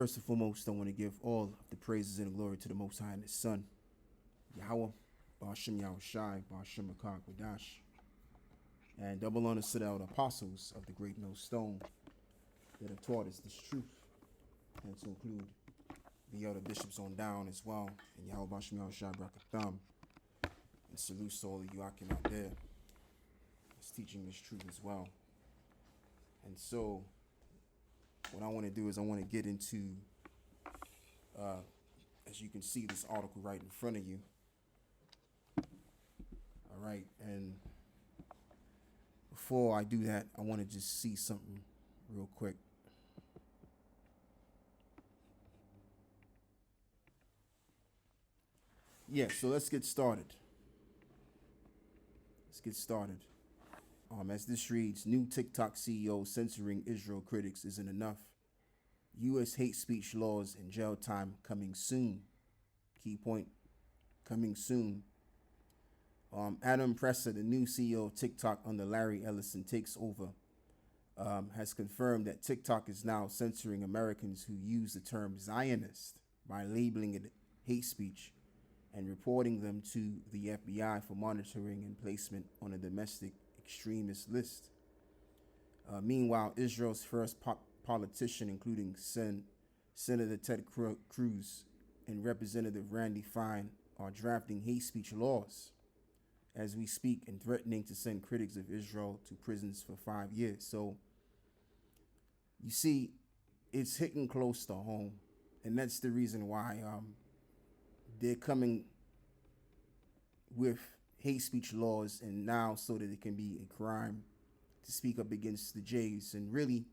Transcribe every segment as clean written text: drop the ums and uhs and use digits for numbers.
First and foremost, I want to give all of the praises and the glory to the Most High and His Son, Yahweh, Ba'ashem Yahushai, Ba'ashem Akak Wadash, and double honors to the apostles of the great millstone that have taught us this truth, and to include the elder bishops on down as well, and Yahweh Ba'ashem Yahushai Brakatham, and salute to all of you Akim out there that's teaching this truth as well. And so, what I want to do is I want to get into, as you can see, this article right in front of you. All right, and before I do that, I want to just see something real quick. Yeah, so let's get started. As this reads, new TikTok CEO censoring Israel critics isn't enough. U.S. hate speech laws and jail time coming soon. Key point, coming soon. Adam Presser, the new CEO of TikTok under Larry Ellison takes over, has confirmed that TikTok is now censoring Americans who use the term Zionist by labeling it hate speech and reporting them to the FBI for monitoring and placement on a domestic extremist list. Meanwhile, Israel's first politician, including Senator Ted Cruz and Representative Randy Fine, are drafting hate speech laws as we speak and threatening to send critics of Israel to prisons for 5 years. So, you see, it's hitting close to home, and that's the reason why they're coming with hate speech laws, and now so that it can be a crime to speak up against the Jays. And really,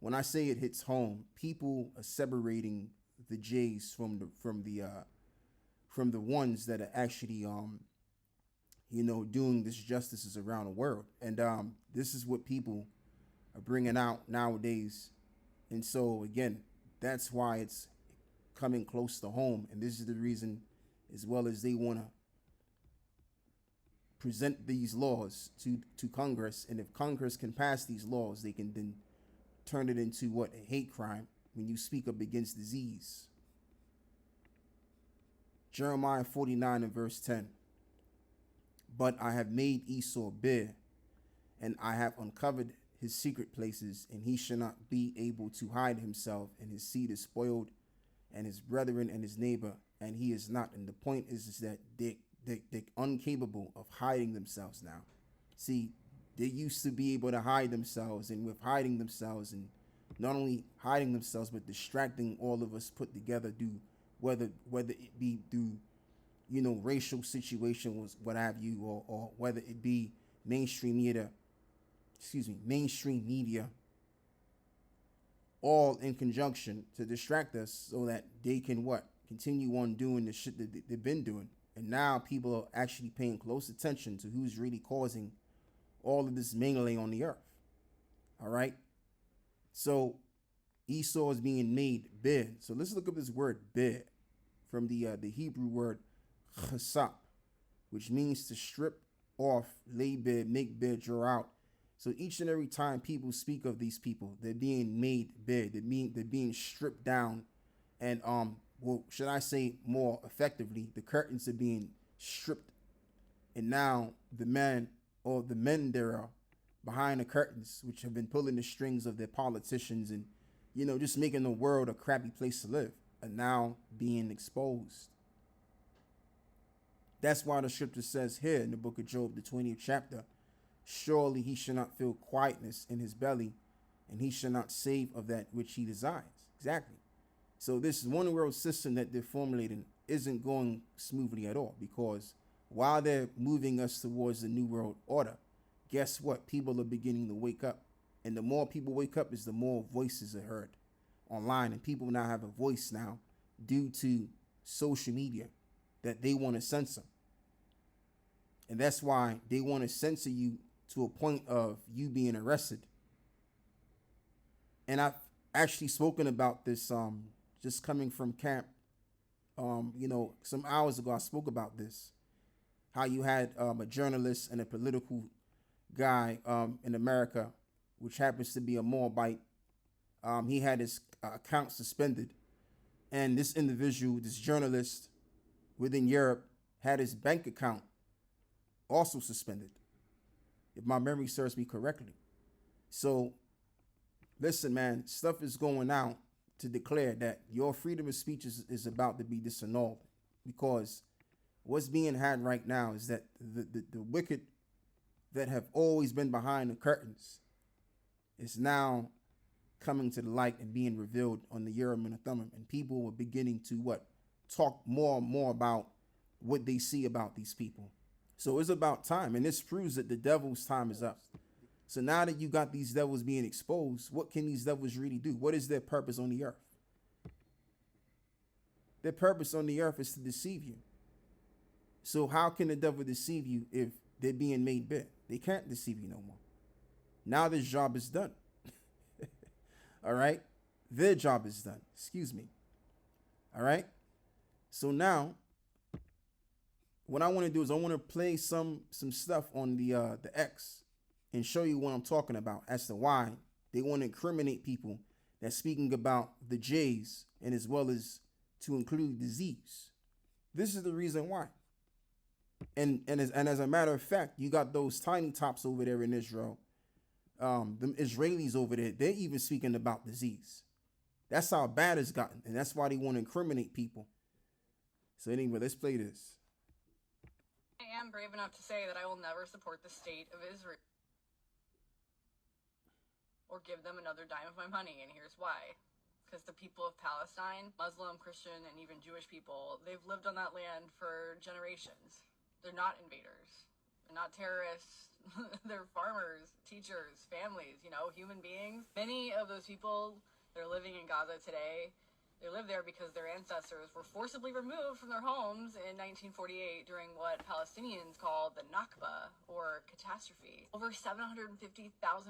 when I say it hits home, people are separating the Jays from the ones that are actually doing this justices around the world. And this is what people are bringing out nowadays. And so again, that's why it's coming close to home. And this is the reason, as well as they want to present these laws to Congress. And if Congress can pass these laws, they can then turn it into what? A hate crime when you speak up against disease. Jeremiah 49 and verse 10. But I have made Esau bare, and I have uncovered his secret places, and he shall not be able to hide himself, and his seed is spoiled, and his brethren and his neighbor, and he is not. And the point is that they're incapable of hiding themselves now. See, they used to be able to hide themselves, and with hiding themselves, and not only hiding themselves, but distracting all of us put together, whether it be through racial situations, what have you, or whether it be mainstream media, all in conjunction to distract us so that they can continue on doing the shit that they've been doing. And now people are actually paying close attention to who's really causing all of this melee on the earth. All right. So Esau is being made bare. So let's look up this word bare from the Hebrew word chasap, which means to strip off, lay bare, make bare, draw out. So each and every time people speak of these people, they're being made bare. They're being stripped down, and should I say more effectively, the curtains are being stripped, and now the men there are behind the curtains, which have been pulling the strings of their politicians and just making the world a crappy place to live, are now being exposed. That's why the scripture says here in the book of Job, the 20th chapter, surely he shall not feel quietness in his belly, and he shall not save of that which he desires. Exactly. So this one world system that they're formulating isn't going smoothly at all, because while they're moving us towards the new world order, guess what? People are beginning to wake up. And the more people wake up is the more voices are heard online. And people now have a voice now due to social media that they want to censor. And that's why they want to censor you to a point of you being arrested. And I've actually spoken about this just coming from camp. Some hours ago I spoke about this. How you had a journalist and a political guy in America, which happens to be a Moabite. He had his account suspended, and this individual, this journalist within Europe, had his bank account also suspended, if my memory serves me correctly. So, listen, man, stuff is going out to declare that your freedom of speech is about to be disannulled, because what's being had right now is that the wicked that have always been behind the curtains is now coming to the light and being revealed on the Urim and the Thummim, and people were beginning to what, talk more and more about what they see about these people. So it's about time, and this proves that the devil's time is up. So now that you got these devils being exposed, what can these devils really do? What is their purpose on the earth? Their purpose on the earth is to deceive you. So how can the devil deceive you if they're being made bare? They can't deceive you no more. Now this job is done. All right? Their job is done. Excuse me. All right? So now, what I want to do is I want to play some stuff on the X and show you what I'm talking about as to why they want to incriminate people that's speaking about the J's, and as well as to include the Z's. This is the reason why. And as a matter of fact, you got those tiny tops over there in Israel. The Israelis over there, they're even speaking about the Z's. That's how bad it's gotten, and that's why they want to incriminate people. So anyway, let's play this. I am brave enough to say that I will never support the state of Israel or give them another dime of my money, and here's why. Because the people of Palestine, Muslim, Christian, and even Jewish people, they've lived on that land for generations. They're not invaders. They're not terrorists. They're farmers, teachers, families, human beings. Many of those people that are living in Gaza today, they live there because their ancestors were forcibly removed from their homes in 1948 during what Palestinians called the Nakba, or catastrophe. Over 750,000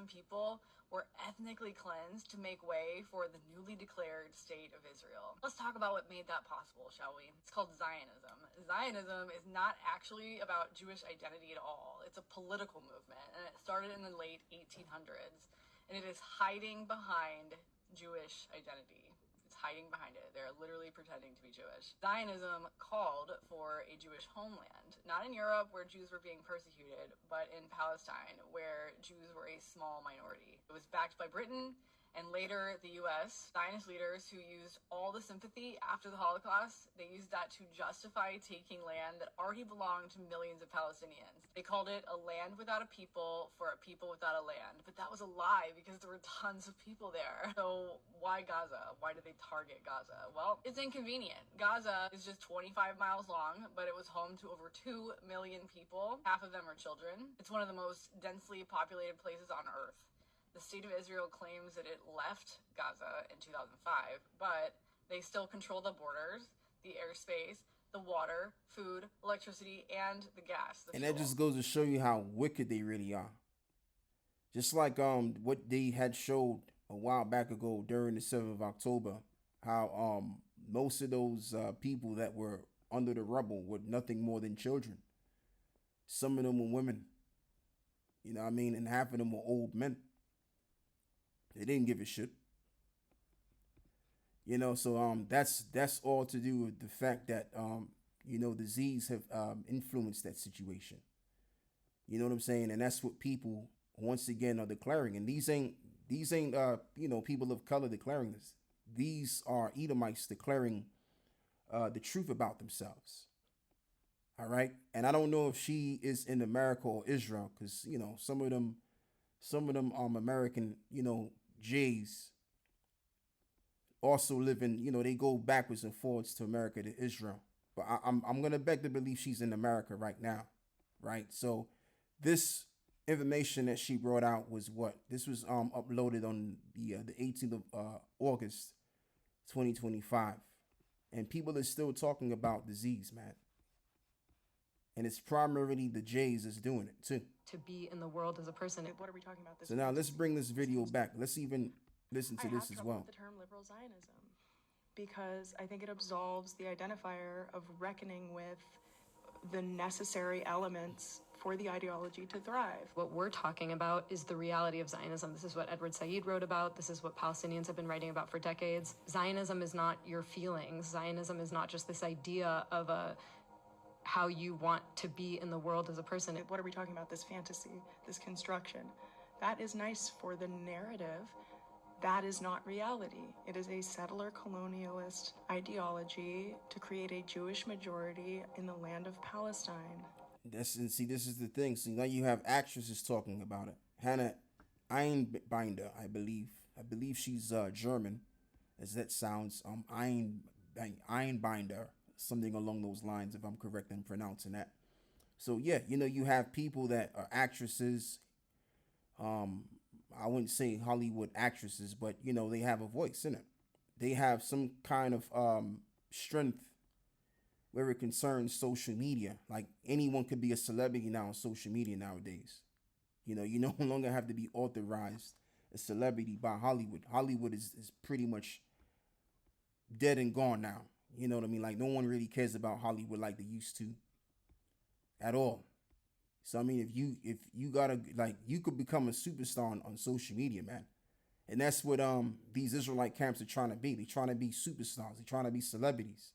people were ethnically cleansed to make way for the newly declared state of Israel. Let's talk about what made that possible, shall we? It's called Zionism. Zionism is not actually about Jewish identity at all. It's a political movement, and it started in the late 1800s, and it is hiding behind Jewish identity. Hiding behind it. They're literally pretending to be Jewish. Zionism called for a Jewish homeland, not in Europe where Jews were being persecuted, but in Palestine where Jews were a small minority. It was backed by Britain and later the US. Zionist leaders who used all the sympathy after the Holocaust, they used that to justify taking land that already belonged to millions of Palestinians. They called it a land without a people for a people without a land. But that was a lie because there were tons of people there. So why Gaza? Why did they target Gaza? Well, it's inconvenient. Gaza is just 25 miles long, but it was home to over 2 million people. Half of them are children. It's one of the most densely populated places on Earth. The state of Israel claims that it left Gaza in 2005, but they still control the borders, the airspace, the water, food, electricity, and the gas. And that just goes to show you how wicked they really are. Just like what they had showed a while back ago during the 7th of October, how most of those people that were under the rubble were nothing more than children. Some of them were women. You know what I mean? And half of them were old men. They didn't give a shit. So that's all to do with the fact that the Z's have influenced that situation. You know what I'm saying? And that's what people once again are declaring. And these ain't people of color declaring this. These are Edomites declaring the truth about themselves. All right. And I don't know if she is in America or Israel, because some of them American Jays also live in, they go backwards and forwards to America to Israel. But I'm gonna beg to believe she's in America right now, right? So this information that she brought out was what? This was uploaded on the 18th of August 2025. And people are still talking about disease, man. And it's primarily the Jays that's doing it too. To be in the world as a person. What are we talking about? So now let's bring this video back. Let's even listen to this as well. I have trouble with the term liberal Zionism because I think it absolves the identifier of reckoning with the necessary elements for the ideology to thrive. What we're talking about is the reality of Zionism. This is what Edward Said wrote about. This is what Palestinians have been writing about for decades. Zionism is not your feelings. Zionism is not just this idea of how you want to be in the world as a person. What are we talking about? This fantasy, this construction. That is nice for the narrative. That is not reality. It is a settler colonialist ideology to create a Jewish majority in the land of Palestine. This is the thing. So now you have actresses talking about it. Hannah Einbinder, I believe she's German, as that sounds. Einbinder, something along those lines, if I'm correct in pronouncing that. So yeah, you have people that are actresses. I wouldn't say Hollywood actresses, but they have a voice in it. They have some kind of strength where it concerns social media. Like anyone could be a celebrity now on social media nowadays. You no longer have to be authorized a celebrity by Hollywood. Hollywood is pretty much dead and gone now. You know what I mean? Like no one really cares about Hollywood like they used to at all. So I mean, if you gotta, like, you could become a superstar on social media, man. And that's what these Israelite camps are trying to be. They're trying to be superstars. They're trying to be celebrities.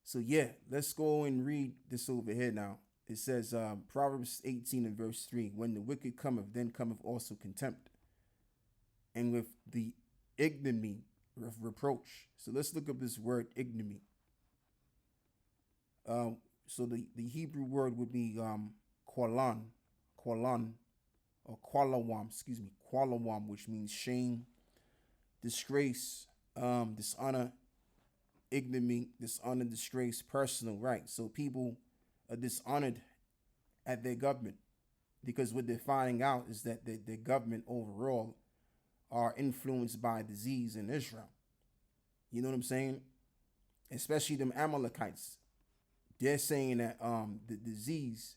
So yeah, let's go and read this over here now. It says Proverbs 18 and verse 3, when the wicked cometh, then cometh also contempt, and with the ignominy of reproach. So let's look up this word ignominy. So the Hebrew word would be qualan, or qualawam, which means shame, disgrace, dishonor, ignominy, dishonor, disgrace, personal, right? So people are dishonored at their government because what they're finding out is that their government overall are influenced by disease in Israel. You know what I'm saying? Especially them Amalekites. They're saying that the diseases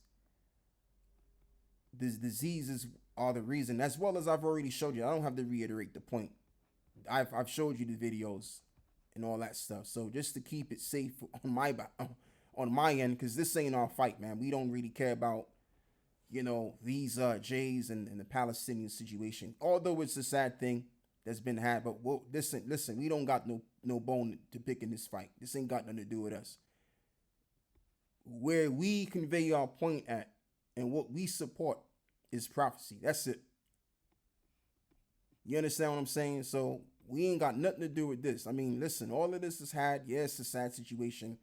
are the reason, as well as I've already showed you. I don't have to reiterate the point. I've showed you the videos and all that stuff. So just to keep it safe on my end, because this ain't our fight, man. We don't really care about these Jays and the Palestinian situation. Although it's a sad thing that's been had, but listen, we don't got no bone to pick in this fight. This ain't got nothing to do with us. Where we convey our point at and what we support is prophecy. That's it. You understand what I'm saying? So we ain't got nothing to do with this. I mean, listen, all of this is had. Yeah, it's a sad situation.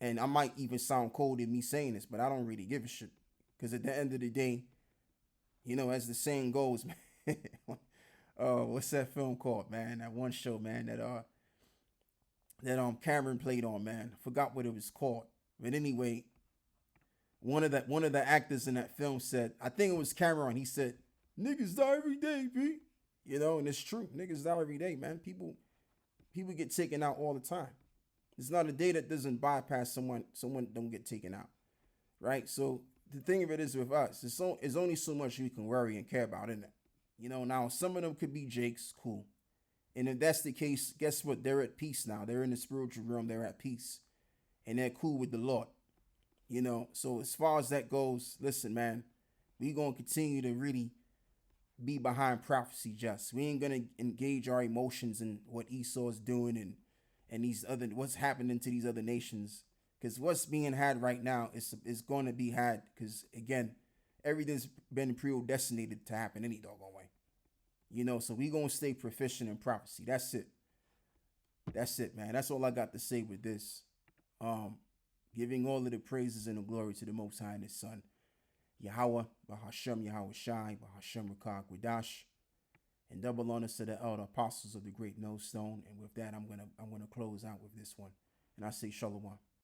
And I might even sound cold in me saying this, but I don't really give a shit. Because at the end of the day, as the saying goes, man, what's that film called, man? That one show, man, that Cameron played on, man. I forgot what it was called. But anyway, one of the actors in that film said, I think it was Cameron, he said, niggas die every day, B. And it's true. Niggas die every day, man. People get taken out all the time. There's not a day that doesn't bypass someone don't get taken out. Right? So the thing of it is with us, it's only so much we can worry and care about, isn't it? Now some of them could be Jakes, cool. And if that's the case, guess what? They're at peace now. They're in the spiritual realm. They're at peace. And they're cool with the Lord. So as far as that goes, listen, man, we going to continue to really be behind prophecy just. We ain't going to engage our emotions in what Esau's doing and what's happening to these other nations. Because what's being had right now is going to be had because, again, everything's been predestinated to happen any doggone way. So we going to stay proficient in prophecy. That's it. That's it, man. That's all I got to say with this. Giving all of the praises and the glory to the Most High and His Son, Yahweh, Bahashem, Yahweh Shai, Bahashem Rakah Gwadash, and double honors to the elder apostles of the great millstone. And with that, I'm gonna close out with this one, and I say Shalom.